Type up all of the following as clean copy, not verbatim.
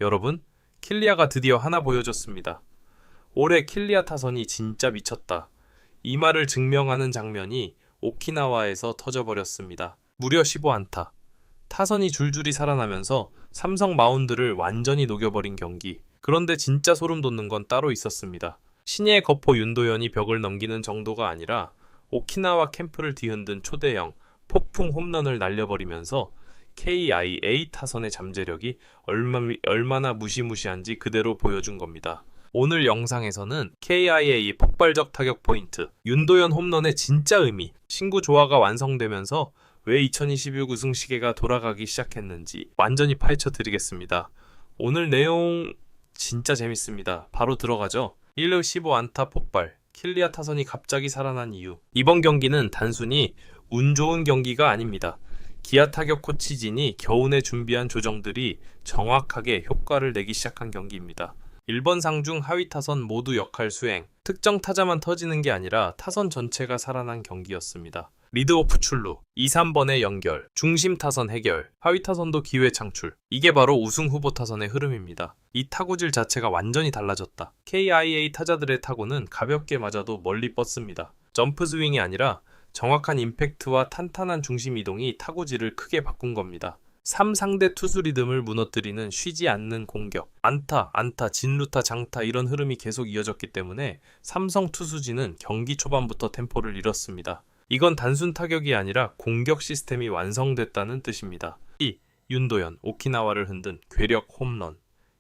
여러분, 킬리아가 드디어 하나 보여줬습니다. 올해 킬리아 타선이 진짜 미쳤다. 이 말을 증명하는 장면이 오키나와에서 터져버렸습니다. 무려 15안타. 타선이 줄줄이 살아나면서 삼성 마운드를 완전히 녹여버린 경기. 그런데 진짜 소름 돋는 건 따로 있었습니다. 신예의 거포 윤도현이 벽을 넘기는 정도가 아니라 오키나와 캠프를 뒤흔든 초대형 폭풍 홈런을 날려버리면서 KIA 타선의 잠재력이 얼마나 무시무시한지 그대로 보여준 겁니다. 오늘 영상에서는 KIA 폭발적 타격 포인트, 윤도현 홈런의 진짜 의미, 신구 조화가 완성되면서 왜 2026 우승 시계가 돌아가기 시작했는지 완전히 파헤쳐 드리겠습니다. 오늘 내용 진짜 재밌습니다. 바로 들어가죠. 1루 15안타 폭발, 킬리아 타선이 갑자기 살아난 이유. 이번 경기는 단순히 운 좋은 경기가 아닙니다. 기아 타격 코치진이 겨우내 준비한 조정들이 정확하게 효과를 내기 시작한 경기입니다. 1번 상중 하위 타선 모두 역할 수행, 특정 타자만 터지는 게 아니라 타선 전체가 살아난 경기였습니다. 리드오프 출루, 2, 3번의 연결, 중심 타선 해결, 하위 타선도 기회 창출. 이게 바로 우승 후보 타선의 흐름입니다. 이 타구질 자체가 완전히 달라졌다. KIA 타자들의 타구는 가볍게 맞아도 멀리 뻗습니다. 점프 스윙이 아니라 정확한 임팩트와 탄탄한 중심 이동이 타구질을 크게 바꾼 겁니다. 3상대 투수 리듬을 무너뜨리는 쉬지 않는 공격, 안타, 진루타, 장타 이런 흐름이 계속 이어졌기 때문에 삼성 투수진은 경기 초반부터 템포를 잃었습니다. 이건 단순 타격이 아니라 공격 시스템이 완성됐다는 뜻입니다. 윤도현, 오키나와를 흔든 괴력 홈런.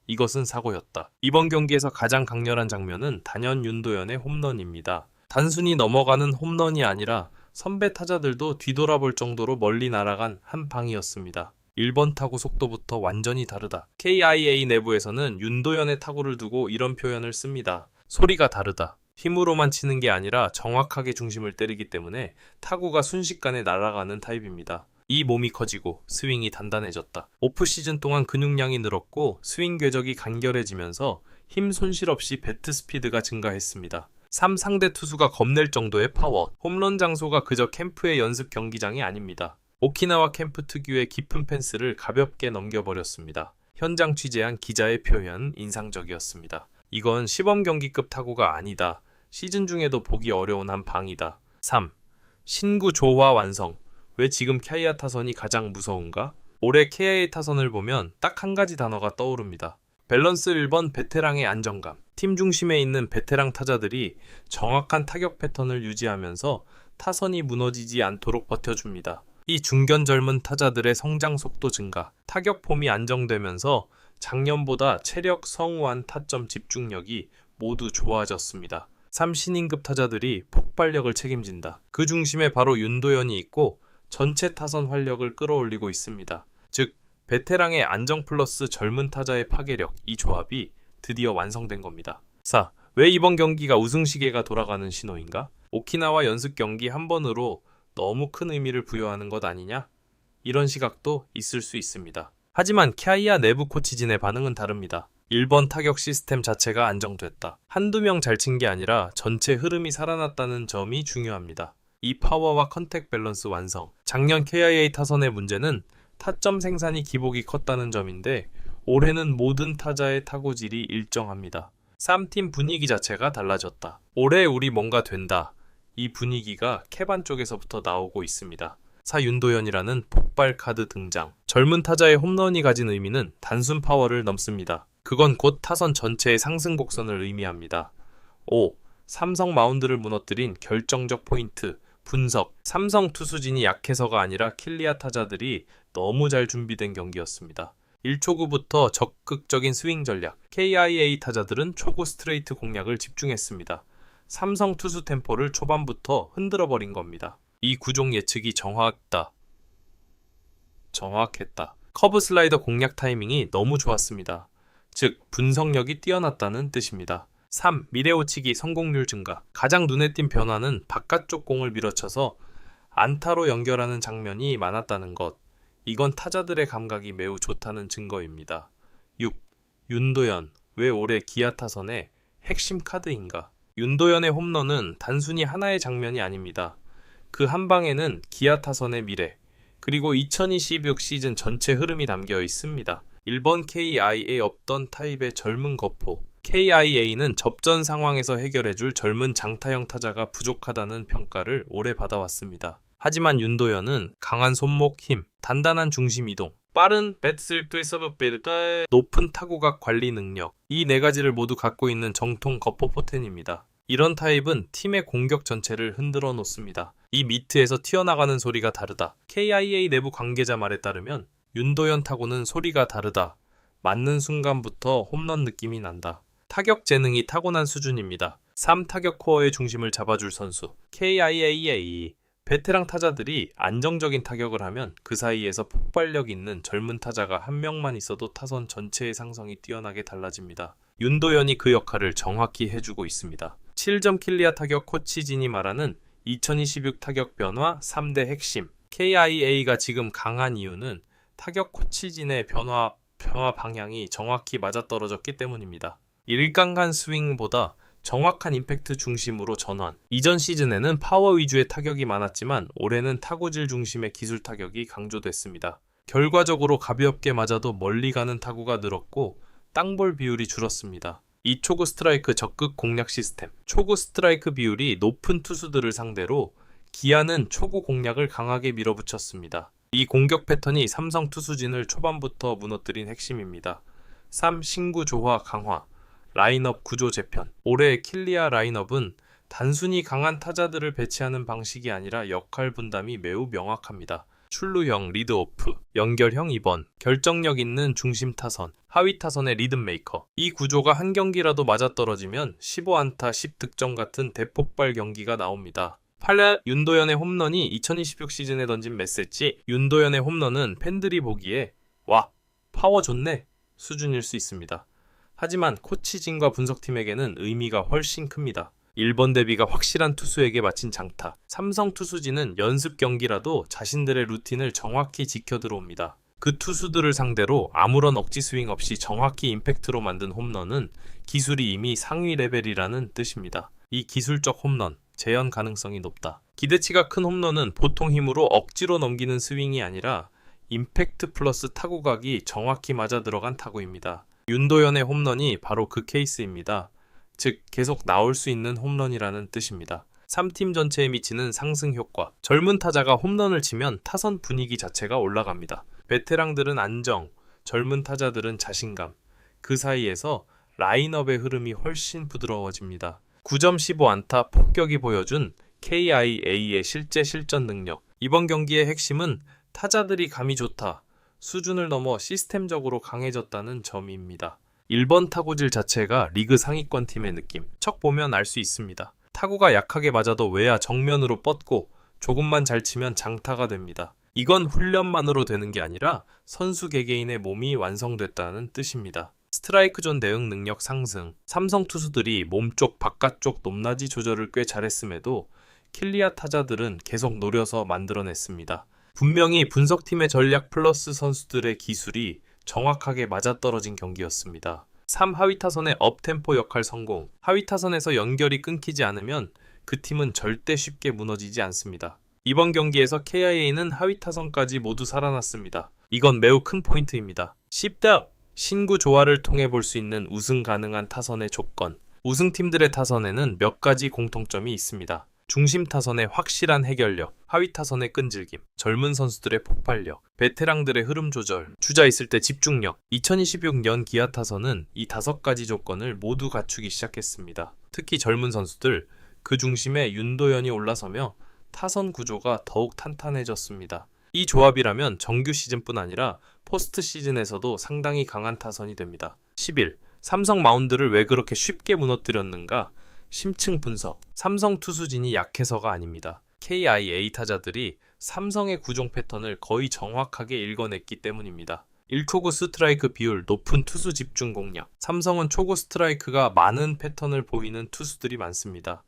이것은 사고였다. 이번 경기에서 가장 강렬한 장면은 단연 윤도현의 홈런입니다. 단순히 넘어가는 홈런이 아니라 선배 타자들도 뒤돌아볼 정도로 멀리 날아간 한 방이었습니다. 1번 타구 속도부터 완전히 다르다. KIA 내부에서는 윤도현의 타구를 두고 이런 표현을 씁니다. 소리가 다르다. 힘으로만 치는 게 아니라 정확하게 중심을 때리기 때문에 타구가 순식간에 날아가는 타입입니다. 이 몸이 커지고 스윙이 단단해졌다. 오프시즌 동안 근육량이 늘었고 스윙 궤적이 간결해지면서 힘 손실 없이 배트 스피드가 증가했습니다. 3상대 투수가 겁낼 정도의 파워, 홈런 장소가 그저 캠프의 연습 경기장이 아닙니다. 오키나와 캠프 특유의 깊은 펜스를 가볍게 넘겨버렸습니다. 현장 취재한 기자의 표현 인상적이었습니다. 이건 시범 경기급 타구가 아니다. 시즌 중에도 보기 어려운 한 방이다. 3. 신구 조화 완성. 왜 지금 KIA 타선이 가장 무서운가? 올해 KIA 타선을 보면 딱 한 가지 단어가 떠오릅니다. 밸런스 1번 베테랑의 안정감. 팀 중심에 있는 베테랑 타자들이 정확한 타격 패턴을 유지하면서 타선이 무너지지 않도록 버텨줍니다. 이 중견 젊은 타자들의 성장 속도 증가, 타격 폼이 안정되면서 작년보다 체력, 성우한 타점 집중력이 모두 좋아졌습니다. 3신인급 타자들이 폭발력을 책임진다. 그 중심에 바로 윤도현이 있고 전체 타선 활력을 끌어올리고 있습니다. 즉, 베테랑의 안정 플러스 젊은 타자의 파괴력, 이 조합이 드디어 완성된 겁니다. 4. 왜 이번 경기가 우승 시계가 돌아가는 신호인가? 오키나와 연습 경기 한 번으로 너무 큰 의미를 부여하는 것 아니냐? 이런 시각도 있을 수 있습니다. 하지만 KIA 내부 코치진의 반응은 다릅니다. 1번 타격 시스템 자체가 안정됐다. 한두 명 잘 친 게 아니라 전체 흐름이 살아났다는 점이 중요합니다. 이 파워와 컨택 밸런스 완성. 작년 KIA 타선의 문제는 타점 생산이 기복이 컸다는 점인데 올해는 모든 타자의 타구질이 일정합니다. 3팀 분위기 자체가 달라졌다. 올해 우리 뭔가 된다. 이 분위기가 캐반 쪽에서부터 나오고 있습니다. 사윤도현이라는 폭발 카드 등장. 젊은 타자의 홈런이 가진 의미는 단순 파워를 넘습니다. 그건 곧 타선 전체의 상승 곡선을 의미합니다. 5. 삼성 마운드를 무너뜨린 결정적 포인트. 분석. 삼성 투수진이 약해서가 아니라 킬리아 타자들이 너무 잘 준비된 경기였습니다. 1초구부터 적극적인 스윙 전략. KIA 타자들은 초구 스트레이트 공략을 집중했습니다. 삼성 투수 템포를 초반부터 흔들어버린 겁니다. 이 구종 예측이 정확했다. 커브 슬라이더 공략 타이밍이 너무 좋았습니다. 즉, 분석력이 뛰어났다는 뜻입니다. 3. 미레오치기 성공률 증가. 가장 눈에 띈 변화는 바깥쪽 공을 밀어쳐서 안타로 연결하는 장면이 많았다는 것. 이건 타자들의 감각이 매우 좋다는 증거입니다. 6. 윤도현. 왜 올해 기아 타선의 핵심 카드인가? 윤도현의 홈런은 단순히 하나의 장면이 아닙니다. 그 한 방에는 기아 타선의 미래, 그리고 2026 시즌 전체 흐름이 담겨 있습니다. 1번 KIA 없던 타입의 젊은 거포. KIA는 접전 상황에서 해결해줄 젊은 장타형 타자가 부족하다는 평가를 오래 받아왔습니다. 하지만 윤도현은 강한 손목 힘, 단단한 중심 이동, 빠른 높은 타구각 관리 능력, 이 네 가지를 모두 갖고 있는 정통 거포 포텐입니다. 이런 타입은 팀의 공격 전체를 흔들어 놓습니다. 이 미트에서 튀어나가는 소리가 다르다. KIA 내부 관계자 말에 따르면 윤도현 타구는 소리가 다르다. 맞는 순간부터 홈런 느낌이 난다. 타격 재능이 타고난 수준입니다. 3타격 코어의 중심을 잡아줄 선수. KIAA. 베테랑 타자들이 안정적인 타격을 하면 그 사이에서 폭발력 있는 젊은 타자가 한 명만 있어도 타선 전체의 상성이 뛰어나게 달라집니다. 윤도현이 그 역할을 정확히 해주고 있습니다. 7점 킬리아 타격 코치진이 말하는 2026 타격 변화 3대 핵심. KIA가 지금 강한 이유는 타격 코치진의 변화 방향이 정확히 맞아떨어졌기 때문입니다. 일강간 스윙보다 정확한 임팩트 중심으로 전환. 이전 시즌에는 파워 위주의 타격이 많았지만 올해는 타구질 중심의 기술 타격이 강조됐습니다. 결과적으로 가볍게 맞아도 멀리 가는 타구가 늘었고 땅볼 비율이 줄었습니다. 이 초구 스트라이크 적극 공략 시스템. 초구 스트라이크 비율이 높은 투수들을 상대로 기아는 초구 공략을 강하게 밀어붙였습니다. 이 공격 패턴이 삼성 투수진을 초반부터 무너뜨린 핵심입니다. 3. 신구 조화 강화. 라인업 구조 재편. 올해의 킬리아 라인업은 단순히 강한 타자들을 배치하는 방식이 아니라 역할 분담이 매우 명확합니다. 출루형 리드오프, 연결형 2번, 결정력 있는 중심 타선, 하위 타선의 리듬 메이커. 이 구조가 한 경기라도 맞아떨어지면 15안타 10득점 같은 대폭발 경기가 나옵니다. 8. 윤도현의 홈런이 2026 시즌에 던진 메시지. 윤도현의 홈런은 팬들이 보기에 와, 파워 좋네 수준일 수 있습니다. 하지만 코치진과 분석팀에게는 의미가 훨씬 큽니다. 1번 대비가 확실한 투수에게 마친 장타. 삼성 투수진은 연습 경기라도 자신들의 루틴을 정확히 지켜 들어옵니다. 그 투수들을 상대로 아무런 억지 스윙 없이 정확히 임팩트로 만든 홈런은 기술이 이미 상위 레벨이라는 뜻입니다. 이 기술적 홈런, 재현 가능성이 높다. 기대치가 큰 홈런은 보통 힘으로 억지로 넘기는 스윙이 아니라 임팩트 플러스 타구각이 정확히 맞아 들어간 타구입니다. 윤도현의 홈런이 바로 그 케이스입니다. 즉 계속 나올 수 있는 홈런이라는 뜻입니다. 3팀 전체에 미치는 상승 효과. 젊은 타자가 홈런을 치면 타선 분위기 자체가 올라갑니다. 베테랑들은 안정, 젊은 타자들은 자신감. 그 사이에서 라인업의 흐름이 훨씬 부드러워집니다. 9점 15안타 폭격이 보여준 KIA의 실제 실전 능력. 이번 경기의 핵심은 타자들이 감이 좋다. 수준을 넘어 시스템적으로 강해졌다는 점입니다. 1번 타구질 자체가 리그 상위권 팀의 느낌. 척 보면 알 수 있습니다. 타구가 약하게 맞아도 외야 정면으로 뻗고 조금만 잘 치면 장타가 됩니다. 이건 훈련만으로 되는 게 아니라 선수 개개인의 몸이 완성됐다는 뜻입니다. 스트라이크 존 대응 능력 상승. 삼성 투수들이 몸쪽 바깥쪽 높낮이 조절을 꽤 잘했음에도 킬리아 타자들은 계속 노려서 만들어냈습니다. 분명히 분석팀의 전략 플러스 선수들의 기술이 정확하게 맞아떨어진 경기였습니다. 3. 하위 타선의 업템포 역할 성공. 하위 타선에서 연결이 끊기지 않으면 그 팀은 절대 쉽게 무너지지 않습니다. 이번 경기에서 KIA는 하위 타선까지 모두 살아났습니다. 이건 매우 큰 포인트입니다. 10대 신구 조화를 통해 볼 수 있는 우승 가능한 타선의 조건. 우승팀들의 타선에는 몇 가지 공통점이 있습니다. 중심 타선의 확실한 해결력, 하위 타선의 끈질김, 젊은 선수들의 폭발력, 베테랑들의 흐름 조절, 주자 있을 때 집중력. 2026년 기아 타선은 이 5가지 조건을 모두 갖추기 시작했습니다. 특히 젊은 선수들, 그 중심에 윤도현이 올라서며 타선 구조가 더욱 탄탄해졌습니다. 이 조합이라면 정규 시즌뿐 아니라 포스트 시즌에서도 상당히 강한 타선이 됩니다. 11. 삼성 마운드를 왜 그렇게 쉽게 무너뜨렸는가? 심층 분석. 삼성 투수진이 약해서가 아닙니다. KIA 타자들이 삼성의 구종 패턴을 거의 정확하게 읽어냈기 때문입니다. 1초구 스트라이크 비율, 높은 투수 집중 공략. 삼성은 초구 스트라이크가 많은 패턴을 보이는 투수들이 많습니다.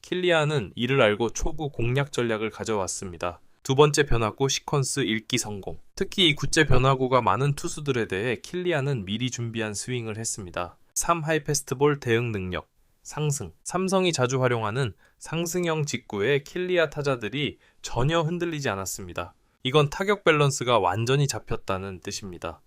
킬리아는 이를 알고 초구 공략 전략을 가져왔습니다. 두 번째 변화구 시퀀스 읽기 성공. 특히 이 구째 변화구가 많은 투수들에 대해 킬리아는 미리 준비한 스윙을 했습니다. 3. 하이패스트볼 대응 능력 상승. 삼성이 자주 활용하는 상승형 직구에 킬리아 타자들이 전혀 흔들리지 않았습니다. 이건 타격 밸런스가 완전히 잡혔다는 뜻입니다.